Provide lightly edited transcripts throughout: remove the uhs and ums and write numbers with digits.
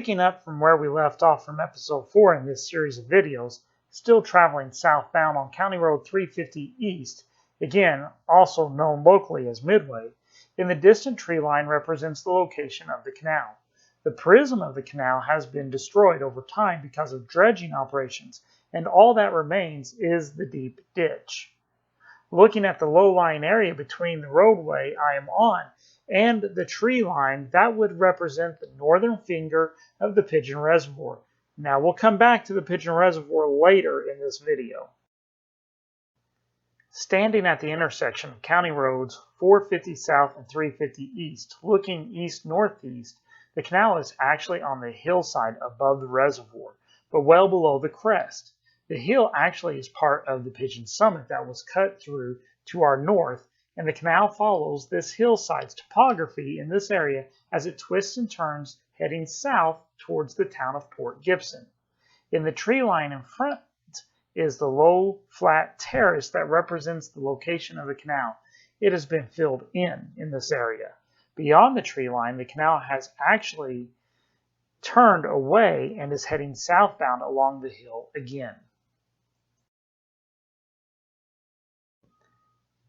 Picking up from where we left off from episode 4 in this series of videos, still traveling southbound on County Road 350 East, again also known locally as Midway, in the distant tree line represents the location of the canal. The prism of the canal has been destroyed over time because of dredging operations, and all that remains is the deep ditch. Looking at the low-lying area between the roadway I am on and the tree line, that would represent the northern finger of the Pigeon Reservoir. Now we'll come back to the Pigeon Reservoir later in this video. Standing at the intersection of County Roads 450 South and 350 East, looking east-northeast, the canal is actually on the hillside above the reservoir, but well below the crest. The hill actually is part of the Pigeon Summit that was cut through to our north, and the canal follows this hillside's topography in this area as it twists and turns heading south towards the town of Port Gibson. In the tree line in front is the low, flat terrace that represents the location of the canal. It has been filled in this area. Beyond the tree line, the canal has actually turned away and is heading southbound along the hill again.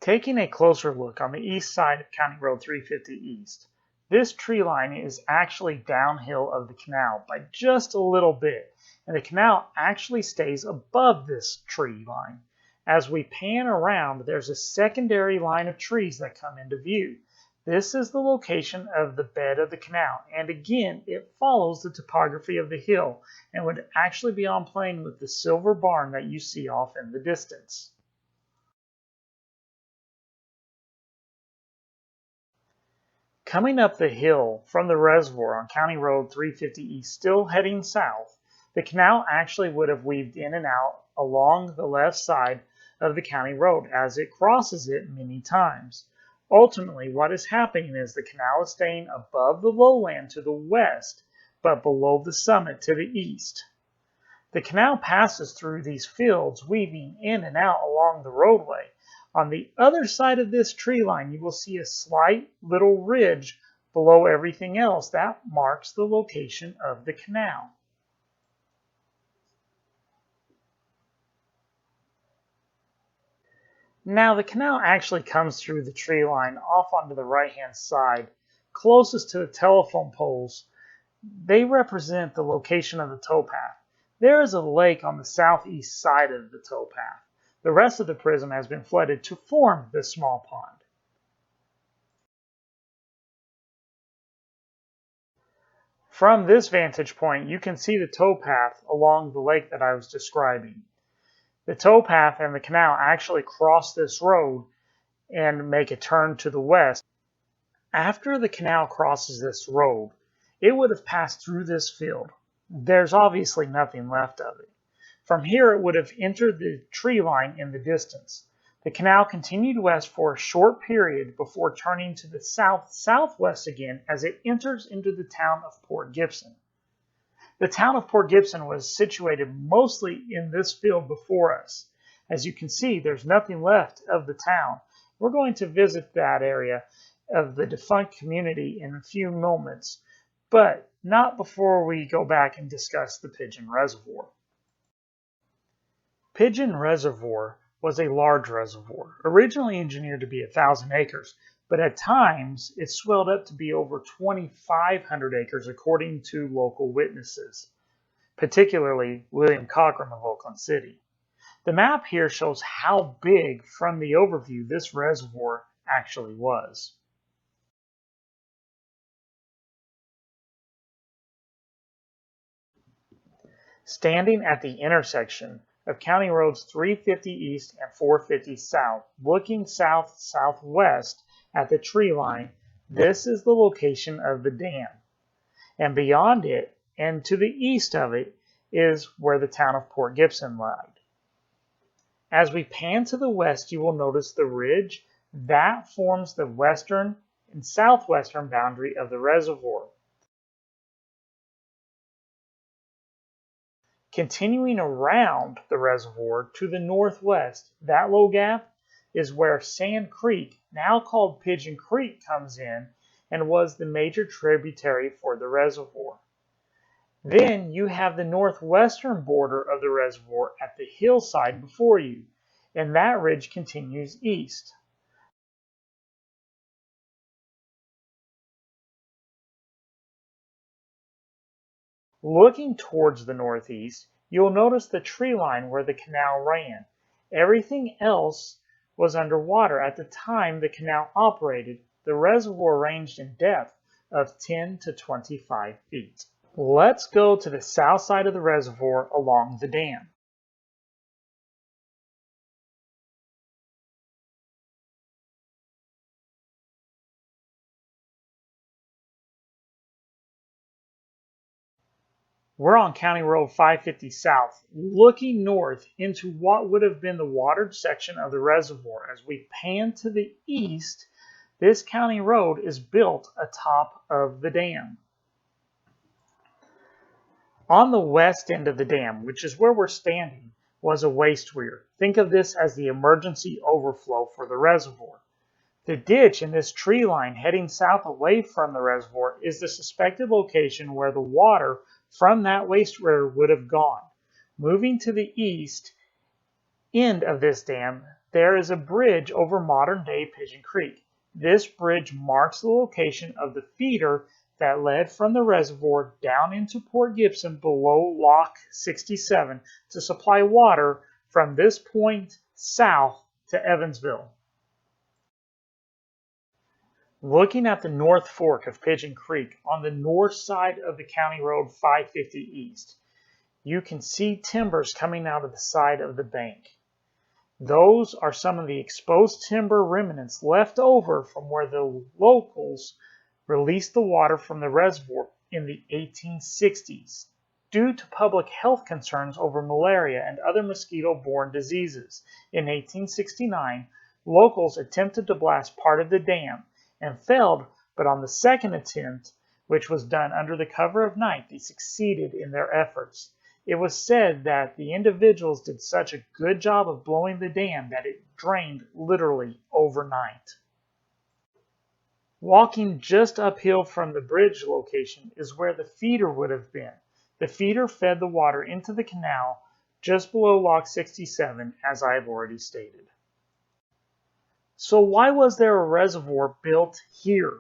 Taking a closer look on the east side of County Road 350 East, this tree line is actually downhill of the canal by just a little bit, and the canal actually stays above this tree line. As we pan around, there's a secondary line of trees that come into view. This is the location of the bed of the canal, and again, it follows the topography of the hill and would actually be on plane with the silver barn that you see off in the distance. Coming up the hill from the reservoir on County Road 350 East, still heading south, the canal actually would have weaved in and out along the left side of the county road as it crosses it many times. Ultimately, what is happening is the canal is staying above the lowland to the west, but below the summit to the east. The canal passes through these fields, weaving in and out along the roadway. On the other side of this tree line, you will see a slight little ridge below everything else. That marks the location of the canal. Now, the canal actually comes through the tree line off onto the right-hand side, closest to the telephone poles. They represent the location of the towpath. There is a lake on the southeast side of the towpath. The rest of the prism has been flooded to form this small pond. From this vantage point, you can see the towpath along the lake that I was describing. The towpath and the canal actually cross this road and make a turn to the west. After the canal crosses this road, it would have passed through this field. There's obviously nothing left of it. From here, it would have entered the tree line in the distance. The canal continued west for a short period before turning to the south-southwest again as it enters into the town of Port Gibson. The town of Port Gibson was situated mostly in this field before us. As you can see, there's nothing left of the town. We're going to visit that area of the defunct community in a few moments, but not before we go back and discuss the Pigeon Reservoir. Pigeon Reservoir was a large reservoir, originally engineered to be 1,000 acres, but at times it swelled up to be over 2,500 acres according to local witnesses, particularly William Cochran of Oakland City. The map here shows how big from the overview this reservoir actually was. Standing at the intersection of County Roads 350 East and 450 South, looking south-southwest at the tree line, this is the location of the dam. And beyond it, and to the east of it, is where the town of Port Gibson lied. As we pan to the west, you will notice the ridge. That forms the western and southwestern boundary of the reservoir. Continuing around the reservoir to the northwest, that low gap is where Sand Creek, now called Pigeon Creek, comes in and was the major tributary for the reservoir. Then you have the northwestern border of the reservoir at the hillside before you, and that ridge continues east. Looking towards the northeast, you'll notice the tree line where the canal ran. Everything else was underwater at the time the canal operated. The reservoir ranged in depth of 10 to 25 feet. Let's go to the south side of the reservoir along the dam. We're on County Road 550 South, looking north into what would have been the watered section of the reservoir. As we pan to the east, this county road is built atop of the dam. On the west end of the dam, which is where we're standing, was a waste weir. Think of this as the emergency overflow for the reservoir. The ditch in this tree line heading south away from the reservoir is the suspected location where the water from that waste weir would have gone. Moving to the east end of this dam, there is a bridge over modern-day Pigeon Creek. This bridge marks the location of the feeder that led from the reservoir down into Port Gibson below Lock 67 to supply water from this point south to Evansville. Looking at the North Fork of Pigeon Creek on the north side of the County Road 550 East, you can see timbers coming out of the side of the bank. Those are some of the exposed timber remnants left over from where the locals released the water from the reservoir in the 1860s due to public health concerns over malaria and other mosquito-borne diseases. In 1869, locals attempted to blast part of the dam and failed, but on the second attempt, which was done under the cover of night, they succeeded in their efforts. It was said that the individuals did such a good job of blowing the dam that it drained literally overnight. Walking just uphill from the bridge location is where the feeder would have been. The feeder fed the water into the canal just below Lock 67, as I have already stated. So why was there a reservoir built here?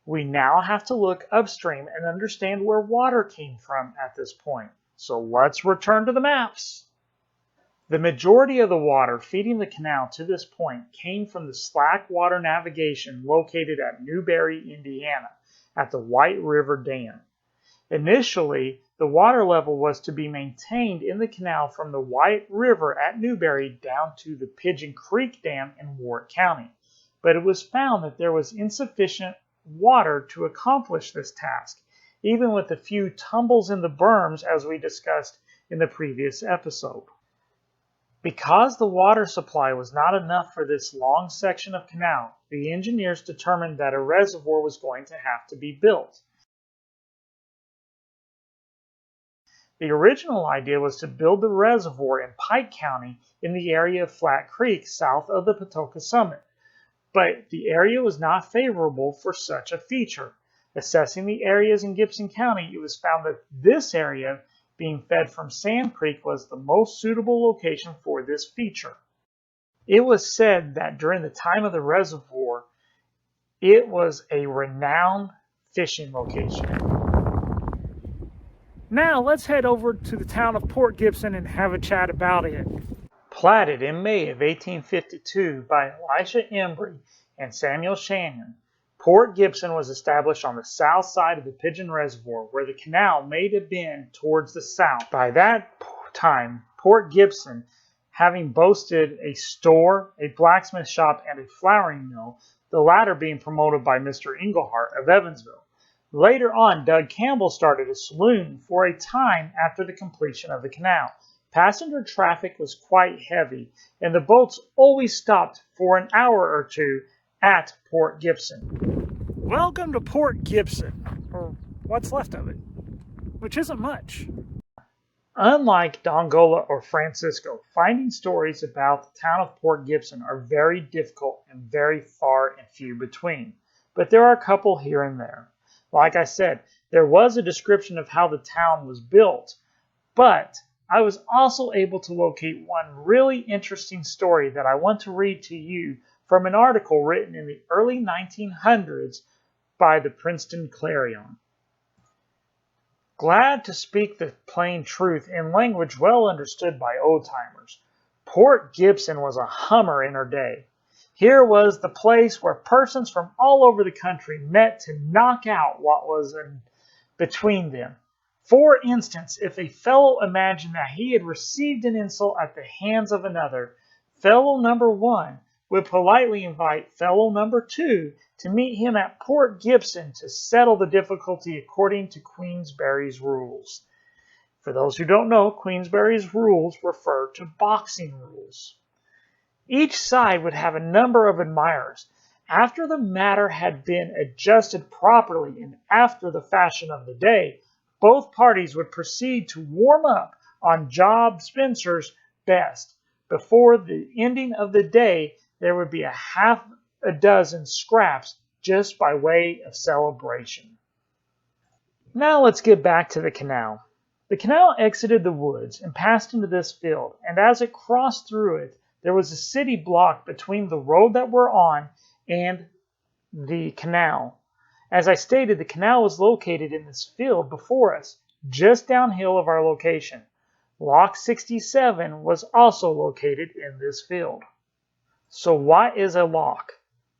We now have to look upstream and understand where water came from at this point. So let's return to the maps. The majority of the water feeding the canal to this point came from the slack water navigation located at Newberry, Indiana, at the White River Dam. Initially, the water level was to be maintained in the canal from the White River at Newberry down to the Pigeon Creek Dam in Warwick County, but it was found that there was insufficient water to accomplish this task, even with a few tumbles in the berms as we discussed in the previous episode. Because the water supply was not enough for this long section of canal, the engineers determined that a reservoir was going to have to be built. The original idea was to build the reservoir in Pike County in the area of Flat Creek south of the Patoka Summit, but the area was not favorable for such a feature. Assessing the areas in Gibson County, it was found that this area, being fed from Sand Creek, was the most suitable location for this feature. It was said that during the time of the reservoir, it was a renowned fishing location. Now let's head over to the town of Port Gibson and have a chat about it. Platted in May of 1852 by Elisha Embry and Samuel Shannon, Port Gibson was established on the south side of the Pigeon Reservoir, where the canal made a bend towards the south. By that time, Port Gibson, having boasted a store, a blacksmith shop, and a flouring mill, the latter being promoted by Mr. Englehart of Evansville. Later on, Doug Campbell started a saloon for a time after the completion of the canal. Passenger traffic was quite heavy, and the boats always stopped for an hour or two at Port Gibson. Welcome to Port Gibson, or what's left of it, which isn't much. Unlike Dongola or Francisco, finding stories about the town of Port Gibson are very difficult and very far and few between, but there are a couple here and there. Like I said, There was a description of how the town was built, but I was also able to locate one really interesting story that I want to read to you from an article written in the early 1900s by the Princeton Clarion. Glad to speak the plain truth in language well understood by old-timers, Port Gibson was a hummer in her day. Here was the place where persons from all over the country met to knock out what was in between them. For instance, if a fellow imagined that he had received an insult at the hands of another, fellow number one would politely invite fellow number two to meet him at Port Gibson to settle the difficulty according to Queensberry's rules. For those who don't know, Queensberry's rules refer to boxing rules. Each side would have a number of admirers. After the matter had been adjusted properly and after the fashion of the day, both parties would proceed to warm up on Job Spencer's best. Before the ending of the day, there would be a half a dozen scraps just by way of celebration. Now let's get back to the canal. The canal exited the woods and passed into this field, and as it crossed through it, there was a city block between the road that we're on and the canal. As I stated, the canal was located in this field before us, just downhill of our location. Lock 67 was also located in this field. So what is a lock?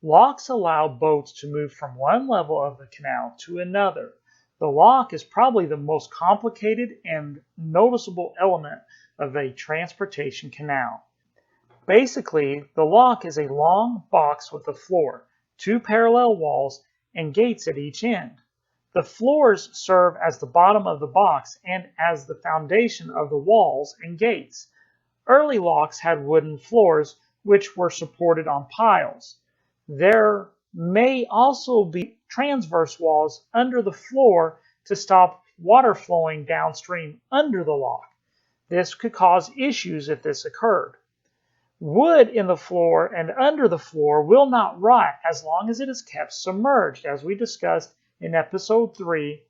Locks allow boats to move from one level of the canal to another. The lock is probably the most complicated and noticeable element of a transportation canal. Basically, the lock is a long box with a floor, two parallel walls, and gates at each end. The floors serve as the bottom of the box and as the foundation of the walls and gates. Early locks had wooden floors which were supported on piles. There may also be transverse walls under the floor to stop water flowing downstream under the lock. This could cause issues if this occurred. Wood in the floor and under the floor will not rot as long as it is kept submerged, as we discussed in episode 3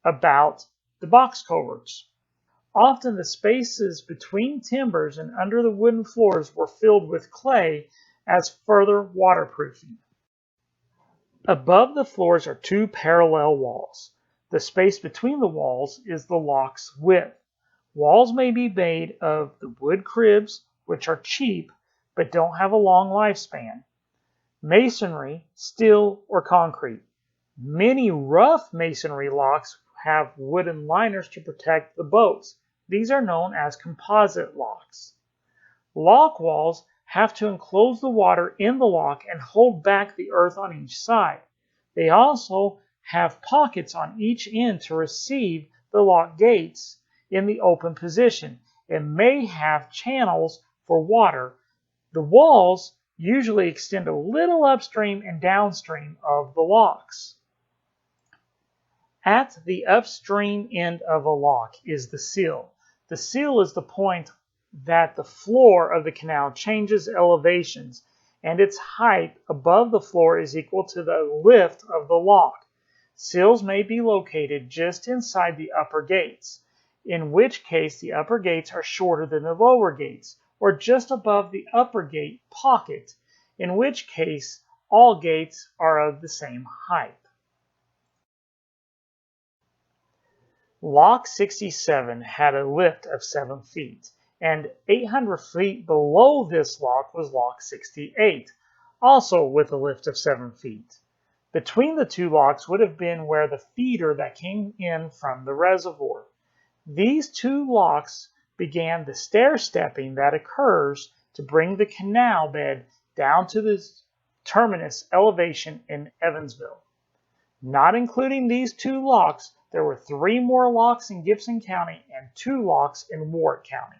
about the box culverts. Often the spaces between timbers and under the wooden floors were filled with clay as further waterproofing. Above the floors are two parallel walls. The space between the walls is the lock's width. Walls may be made of the wood cribs, which are cheap but don't have a long lifespan, masonry, steel, or concrete. Many rough masonry locks have wooden liners to protect the boats. These are known as composite locks. Lock walls have to enclose the water in the lock and hold back the earth on each side. They also have pockets on each end to receive the lock gates in the open position and may have channels for water. The walls usually extend a little upstream and downstream of the locks. At the upstream end of a lock is the sill. The sill is the point that the floor of the canal changes elevations, and its height above the floor is equal to the lift of the lock. Sills may be located just inside the upper gates, in which case the upper gates are shorter than the lower gates, or just above the upper gate pocket, in which case all gates are of the same height. Lock 67 had a lift of 7 feet, and 800 feet below this lock was Lock 68, also with a lift of 7 feet. Between the two locks would have been where the feeder that came in from the reservoir. These two locks began the stair-stepping that occurs to bring the canal bed down to the terminus elevation in Evansville. Not including these two locks, there were 3 more locks in Gibson County and 2 locks in Warwick County.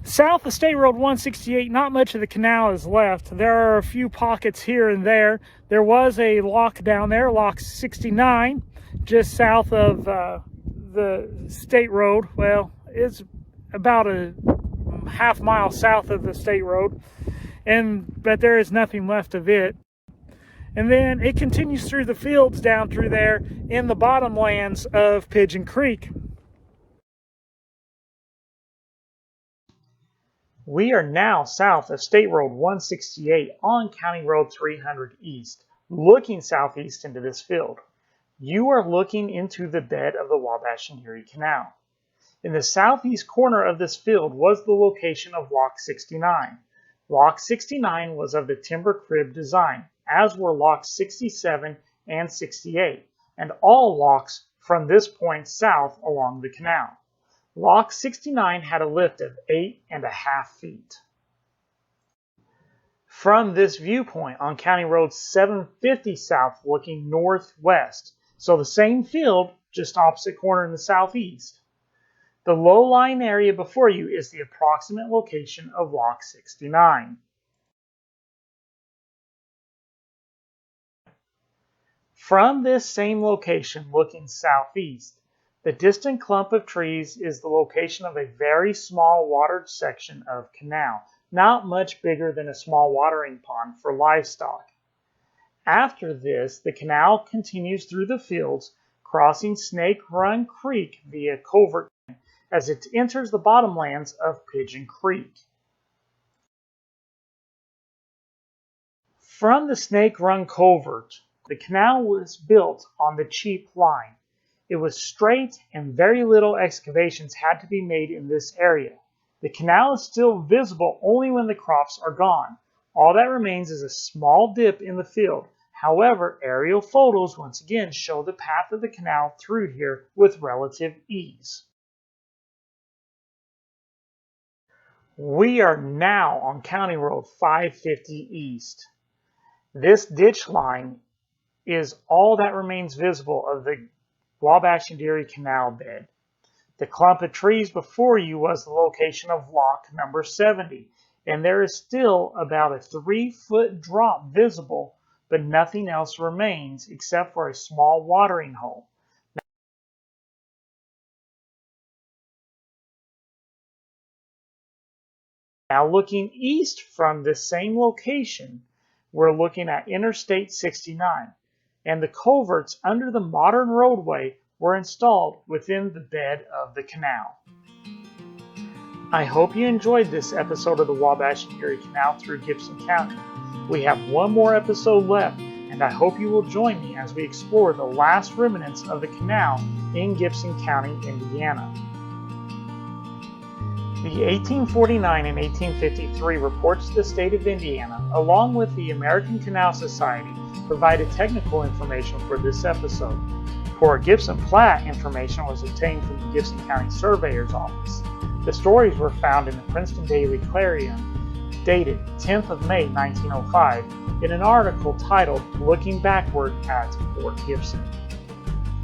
South of State Road 168, not much of the canal is left. There are a few pockets here and there. There was a lock down there, Lock 69, just south of the State Road. Well, it's about a half mile south of the State Road, but there is nothing left of it. And then it continues through the fields down through there in the bottomlands of Pigeon Creek. We are now south of State Road 168 on County Road 300 East, looking southeast into this field. You are looking into the bed of the Wabash and Erie Canal. In the southeast corner of this field was the location of Lock 69. Lock 69 was of the timber crib design, as were Locks 67 and 68, and all locks from this point south along the canal. Lock 69 had a lift of 8.5 feet. From this viewpoint on County Road 750 south looking northwest, so the same field, just opposite corner in the southeast, the low-lying area before you is the approximate location of Lock 69. From this same location looking southeast, the distant clump of trees is the location of a very small watered section of canal, not much bigger than a small watering pond for livestock. After this, the canal continues through the fields, crossing Snake Run Creek via Covert as it enters the bottomlands of Pigeon Creek. From the Snake Run Covert, the canal was built on the cheap line. It was straight and very little excavations had to be made in this area. The canal is still visible only when the crops are gone. All that remains is a small dip in the field. However, aerial photos once again show the path of the canal through here with relative ease. We are now on County Road 550 East. This ditch line is all that remains visible of the Wabash and Erie Canal bed. The clump of trees before you was the location of lock number 70, and there is still about a 3-foot drop visible, but nothing else remains except for a small watering hole. Now looking east from this same location, we're looking at Interstate 69, and the culverts under the modern roadway were installed within the bed of the canal. I hope you enjoyed this episode of the Wabash and Erie Canal through Gibson County. We have one more episode left, and I hope you will join me as we explore the last remnants of the canal in Gibson County, Indiana. The 1849 and 1853 reports to the state of Indiana, along with the American Canal Society, provided technical information for this episode. Port Gibson plat information was obtained from the Gibson County Surveyor's Office. The stories were found in the Princeton Daily Clarion, dated 10th of May 1905, in an article titled "Looking Backward at Port Gibson."